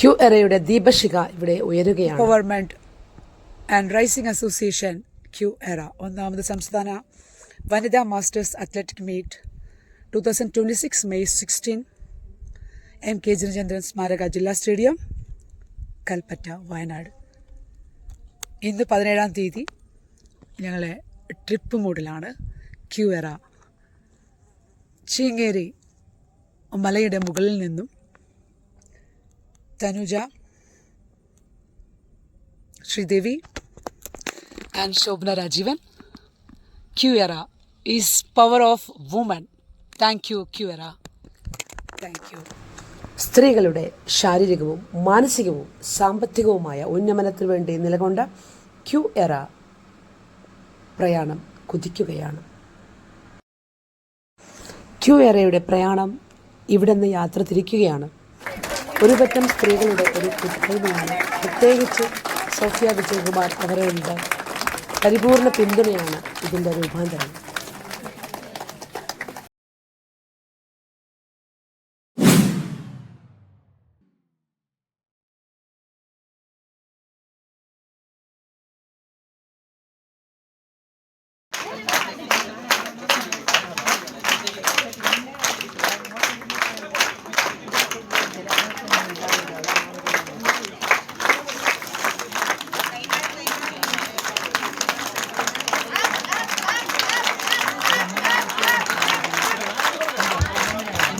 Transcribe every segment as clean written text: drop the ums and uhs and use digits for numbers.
Q എറയുടെ ദീപശിഖ ഇവിടെ ഉയരുകയാണ്. ഗവൺമെന്റ് ആൻഡ് റൈസിംഗ് അസോസിയേഷൻ ക്യൂ എറ ഒന്നാമത് സംസ്ഥാന വനിതാ masters athletic meet 2026 May 16 MK Jinachandran സ്മാരക ജില്ലാ സ്റ്റേഡിയം കൽപ്പറ്റ വയനാട്. ഇന്ന് 17-ാം തീയതി ഞങ്ങളെ ട്രിപ്പ് മൂഡിലാണ്. ക്യൂ എറ ചീങ്ങേരി മലയുടെ മുകളിൽ നിന്നും Thanuja, Sreedevi and Shobhana Rajeevan. Q era is power of woman. Thank you Q era. Thank you. സ്ത്രീകളുടെ ശാരീരികവും മാനസികവും സാമ്പത്തികവുമായ ഉന്നമനത്തിനു വേണ്ടി നിലകൊണ്ട ക്യൂ എറ പ്രയാണം കുതിക്കുകയാണ്. ക്യൂ എറയുടെ പ്രയാണം ഇവിടെ നിന്ന് യാത്ര തിരിക്കുകയാണ്. ഒരു പറ്റം സ്ത്രീകളുടെ ഒരു കൂട്ടായ്മയാണ്. പ്രത്യേകിച്ച് സോഫിയ വിജയകുമാർ അവരുടെ പരിപൂർണ പിന്തുണയാണ് ഇതിൻ്റെ രൂപാന്തരം.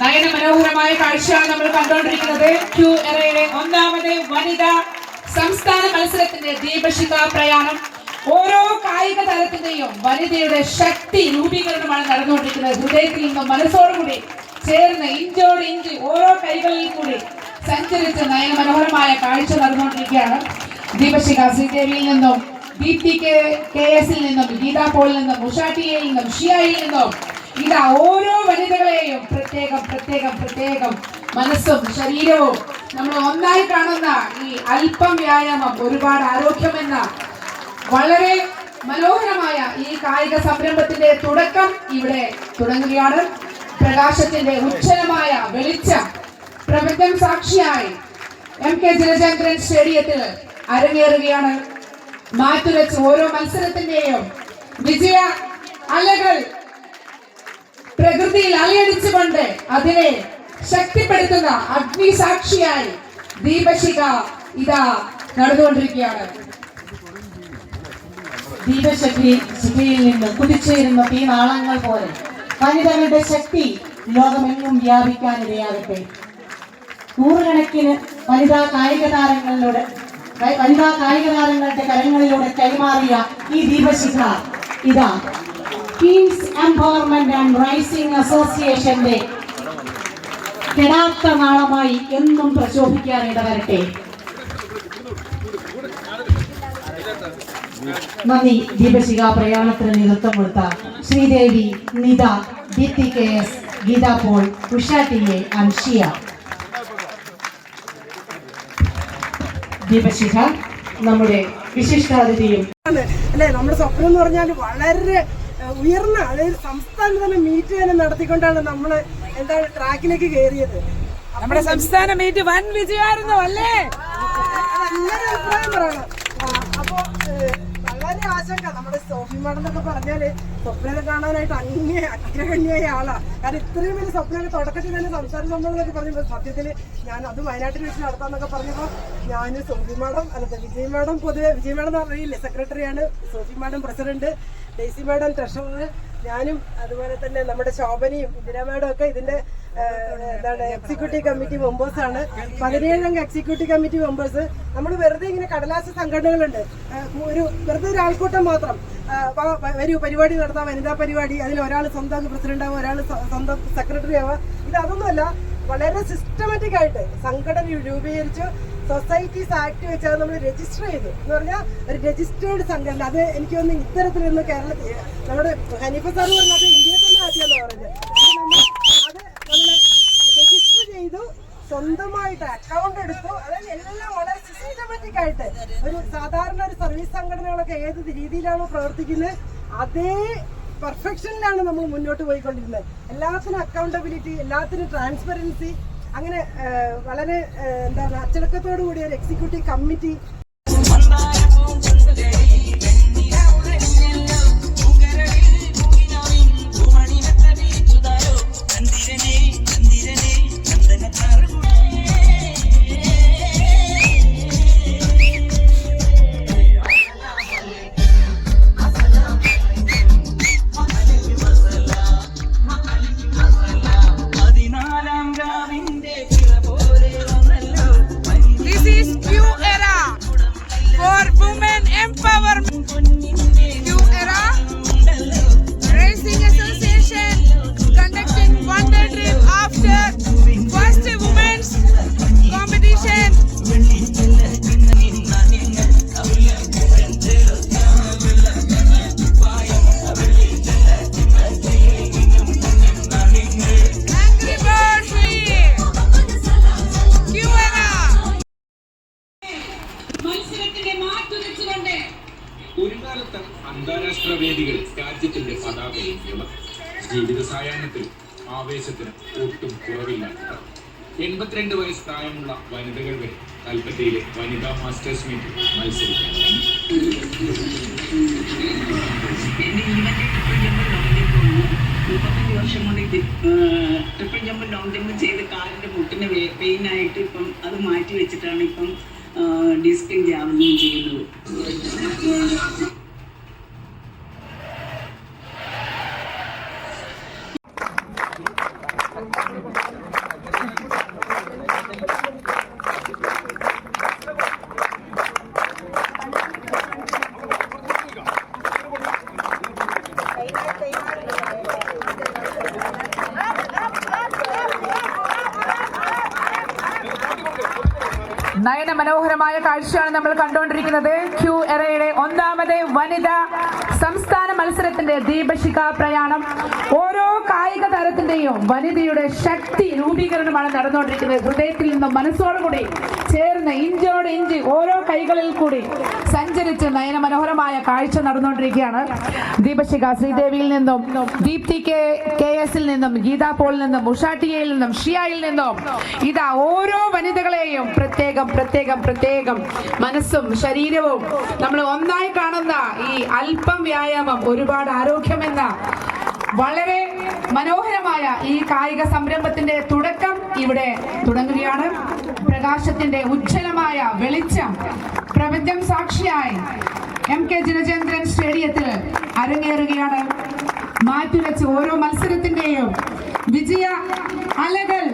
നയനമനോഹരമായ കാഴ്ചയാണ് നമ്മൾ കണ്ടുകൊണ്ടിരിക്കുന്നത്. ക്യൂ എറയുടെ ഒന്നാമത് വനിതാ സംസ്ഥാന മത്സരത്തിന്റെ ദീപശിഖ പ്രയാണം. ഓരോ കായിക തലത്തിന്റെയും വനിതയുടെ ശക്തി രൂപീകരണമാണ് നടന്നുകൊണ്ടിരിക്കുന്നത്. ഹൃദയത്തിൽ നിന്നും മനസ്സോടുകൂടി ചേർന്ന് ഇഞ്ചോട് ഇഞ്ച് ഓരോ കൈകളിൽ കൂടി സഞ്ചരിച്ച് നയനമനോഹരമായ കാഴ്ച നടന്നുകൊണ്ടിരിക്കുകയാണ്. ദീപശിഖ ശ്രീദേവിയിൽ നിന്നും, ദീപ്തി KS-ൽ നിന്നും, ഗീതാ പോളിൽ നിന്നും, ഉഷാട്ടിയിൽ നിന്നും, ഷിയയിൽ നിന്നും ഇതാ ഓരോ വനിതകളെയും പ്രത്യേകം പ്രത്യേകം പ്രത്യേകം മനസ്സും ശരീരവും നമ്മൾ ഒന്നായി കാണുന്ന ഈ അല്പം വ്യായാമം ഒരുപാട് ആരോഗ്യമെന്ന വളരെ മനോഹരമായ ഈ കായിക സംരംഭത്തിന്റെ തുടക്കം ഇവിടെ തുടങ്ങുകയാണ്. പ്രകാശത്തിന്റെ ഉജ്ജ്വലമായ വെളിച്ചം പ്രപഞ്ചം സാക്ഷിയായി MK ജിനചന്ദ്രൻ സ്റ്റേഡിയത്തിൽ അരങ്ങേറുകയാണ്. മാറ്റുരച്ച് ഓരോ മത്സരത്തിന്റെയും വിജയ അലകൾ പ്രകൃതിയിൽ അലയടിച്ചുകൊണ്ട് അതിനെ ശക്തിപ്പെടുത്തുന്ന അഗ്നിസാക്ഷിയായി ദീപശിഖ ഇതാ നടന്നുകൊണ്ടിരിക്കുകയാണ്. ദീപശിഖയിൽ നിന്ന് കുതിച്ചുയരുന്ന തീനാളങ്ങൾ പോലെ വനിതകളുടെ ശക്തി ലോകമെങ്ങും വ്യാപിക്കാനിടയാകട്ടെ. നൂറുകണക്കിന് വനിതാ കായിക താരങ്ങളുടെ കരങ്ങളിലൂടെ കൈമാറിയ ഈ ദീപശിഖ ഇതാ ക്വീൻസ് എംപവർമെന്റ് ആൻഡ് റൈസിംഗ് അസോസിയേഷന്റെ കെടാത്ത നാളമായി എന്നും പ്രശോഭിക്കാൻ ഇടവരട്ടെ. നന്ദി. ദീപശിഖ പ്രയാണത്തിന് നേതൃത്വം കൊടുത്ത ശ്രീദേവി, നിത, ദീപ്തി KS, ഗീതാ പോൾ, ഉഷാട്ടിയെ ആൻഡ് ഷിയ. ദീപശിഖ നമ്മുടെ വിശിഷ്ടാതിഥിയും അല്ലെ. നമ്മുടെ സ്വപ്നം എന്ന് പറഞ്ഞാൽ വളരെ ഉയർന്ന, അതായത് സംസ്ഥാന തന്നെ മീറ്റ് തന്നെ നടത്തിക്കൊണ്ടാണ് നമ്മള് എന്താണ് ട്രാക്കിലേക്ക് കയറിയത്. നമ്മുടെ സംസ്ഥാന മീറ്റ് വൻ വിജയമായിരുന്നു അല്ലേ? നല്ലൊരു അഭിപ്രായം പറയണം. അപ്പൊ വളരെ ആശങ്ക. നമ്മുടെ സോഫി മാഡം എന്നൊക്കെ പറഞ്ഞാല് സ്വപ്നം കാണാനായിട്ട് അഗ്രഗണ്യായ ആളാ. കാരണം ഇത്രയും വലിയ സ്വപ്നം തുടക്കത്തിൽ തന്നെ സംസ്ഥാന സമ്മേളനമൊക്കെ പറഞ്ഞപ്പോൾ സത്യത്തില് ഞാൻ അത് വയനാട്ടിൽ വെച്ച് നടത്താന്നൊക്കെ പറഞ്ഞപ്പോ ഞാൻ സോഫി മാഡം വിജയ് മാഡം, പൊതുവെ വിജയ് മാഡം എന്ന് പറഞ്ഞില്ലേ സെക്രട്ടറിയാണ്, Sophie madam president, Daisy madam treasurer, ഞാനും അതുപോലെ തന്നെ നമ്മുടെ ശോഭനയും ഇന്ദിരാ മാഡം ഒക്കെ ഇതിന്റെ എന്താണ് എക്സിക്യൂട്ടീവ് കമ്മിറ്റി മെമ്പേഴ്സാണ്. 17 അംഗ എക്സിക്യൂട്ടീവ് കമ്മിറ്റി മെമ്പേഴ്സ്. നമ്മൾ വെറുതെ ഇങ്ങനെ കടലാസ സംഘടനകളുണ്ട്, വെറുതെ ഒരു ആൾക്കൂട്ടം മാത്രം ഒരു പരിപാടി നടത്താം, വനിതാ പരിപാടി, അതിൽ ഒരാൾ സ്വന്തം പ്രസിഡന്റ് ആവുക, ഒരാൾ സ്വന്തം സെക്രട്ടറി ആവുക. ഇതൊന്നുമല്ല, വളരെ സിസ്റ്റമാറ്റിക് ആയിട്ട് സംഘടന രൂപീകരിച്ചു. സൊസൈറ്റീസ് ആക്ട് വെച്ചാൽ നമ്മൾ രജിസ്റ്റർ ചെയ്തു എന്ന് പറഞ്ഞാൽ ഒരു രജിസ്റ്റേർഡ് സംഘടന. അത് എനിക്ക് തോന്നുന്നു ഇത്തരത്തിലൊന്ന് കേരളത്തിൽ നമ്മുടെ ഹനീഫ സാർ പറഞ്ഞത് ഇന്ത്യയിൽ തന്നെ ആദ്യമെന്ന് പറഞ്ഞത്. അത് നമ്മൾ രജിസ്റ്റർ ചെയ്തു, സ്വന്തമായിട്ട് അക്കൗണ്ട് എടുത്തു. അതായത് എല്ലാം വളരെ സിസ്റ്റമാറ്റിക് ആയിട്ട് ഒരു സാധാരണ ഒരു സർവീസ് സംഘടനകളൊക്കെ ഏത് രീതിയിലാണോ പ്രവർത്തിക്കുന്നത് അതേ പെർഫെക്ഷനിലാണ് നമ്മൾ മുന്നോട്ട് പോയിക്കൊണ്ടിരുന്നത്. എല്ലാത്തിനും അക്കൗണ്ടബിലിറ്റി, എല്ലാത്തിനും ട്രാൻസ്പെറൻസി, അങ്ങനെ വളരെ എന്താ പറയുക അച്ചടക്കത്തോടു കൂടിയ ഒരു executive committee This is Q Era for women empowerment. Q Era Racing Association conducting one-day trip after first women's competition. Angry Bird here. Q Era. മത്സരത്തിന്റെ മാറ്റുരച്ചുകൊണ്ട് ഒരു കാലത്ത് അന്താരാഷ്ട്ര വേദികളിൽ രാജ്യത്തിന്റെ പതാക ഉയർത്തിയവർ ജീവിത സായാഹ്നത്തിൽ ആവേശത്തിന് ഒട്ടും കുറവില്ലാത്തവർ 82 വയസ്സ് പ്രായമുള്ള വനിതകൾ വരെ കൽപ്പറ്റയിലെ വനിതാ മാസ്റ്റേഴ്സ് മീറ്റിൽ മത്സരിക്കാൻ എൻ്റെ ഈവൻ്റെ ട്രിപ്പിൾ ജമ്പ് ലോങ് ജമ്പ് 35 വർഷം കൊണ്ട് ട്രിപ്പിൾ ജമ്പ് ലോങ് ജമ്പ് ചെയ്ത് കാലിൻ്റെ മുട്ടിന് പെയിനായിട്ട് ഇപ്പം അത് മാറ്റി വെച്ചിട്ടാണ് ഇപ്പം ഡിസ്കും ജാവലിനും ചെയ്യുന്നത്. നയന മനോഹരമായ കാഴ്ചയാണ് നമ്മൾ കണ്ടുകൊണ്ടിരിക്കുന്നത്. ക്യൂ എറയുടെ ഒന്നാമത് വനിതാ സംസ്ഥാന മത്സരത്തിന്റെ ദീപശിഖ പ്രയാണം. ഓരോ കായിക താരത്തിന്റെയും വനിതയുടെ ശക്തി രൂപീകരണമാണ് നടന്നുകൊണ്ടിരിക്കുന്നത്. ഹൃദയത്തിൽ നിന്നും മനസ്സോടുകൂടി ചേർന്ന് ഇഞ്ചോട് ഇഞ്ച് ഓരോ കൈകളിൽ കൂടി സഞ്ചരിച്ച് നയന മനോഹരമായ കാഴ്ച നടന്നുകൊണ്ടിരിക്കുകയാണ്. ദീപശിഖ ശ്രീദേവിയിൽ നിന്നും, ദീപ്തി കെ എസിൽ നിന്നും, ഗീതാ പോളിൽ നിന്നും, ഉഷാട്ടിയയിൽ നിന്നും, ഷിയയിൽ നിന്നും ഇതാ ഓരോ വനിതകളെയും പ്രത്യേകം പ്രത്യേകം പ്രത്യേകം മനസ്സും ശരീരവും നമ്മൾ ഒന്നായി കാണുന്ന ഈ അല്പം വ്യായാമം ഒരുപാട് ആരോഗ്യമെന്ന വളരെ മനോഹരമായ ഈ കായിക സംരംഭത്തിന്റെ തുടക്കം ഇവിടെ തുടങ്ങുകയാണ്. പ്രകാശത്തിന്റെ ഉജ്ജ്വലമായ വെളിച്ചം പ്രപഞ്ചം സാക്ഷിയായി MK ജിനചന്ദ്രൻ സ്റ്റേഡിയത്തിൽ അരങ്ങേറുകയാണ്. മാറ്റിവെച്ച് ഓരോ മത്സരത്തിന്റെയും വിജയ അലകൾ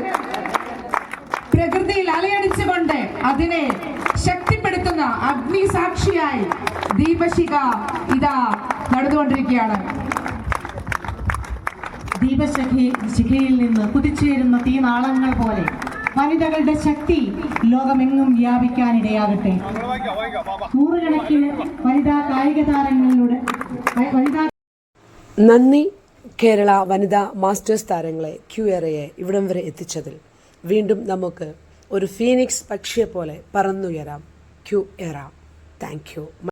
പ്രകൃതിയിൽ അലയടിച്ചുകൊണ്ട് അതിനെ ശക്തിപ്പെടുത്തുന്ന അഗ്നിസാക്ഷിയായി ദീപശിഖ ഇതാ നടന്നുകൊണ്ടിരിക്കുകയാണ്. ദീപശിഖയിൽ നിന്ന് കുതിച്ചുയരുന്ന തീനാളങ്ങൾ പോലെ വനിതകളുടെ ശക്തി ലോകമെങ്ങും വ്യാപിക്കാനിടയാകട്ടെ. നൂറുകണക്കിന് വനിതാ കായിക താരങ്ങളിലൂടെ നന്ദി കേരള വനിതാ മാസ്റ്റേഴ്സ് താരങ്ങളെ ക്യൂ എറയെ ഇവിടം വരെ എത്തിച്ചതിൽ. വീണ്ടും നമുക്ക് ഒരു ഫീനിക്സ് പക്ഷിയെ പോലെ പറന്നുയരാം. Q era. Thank U.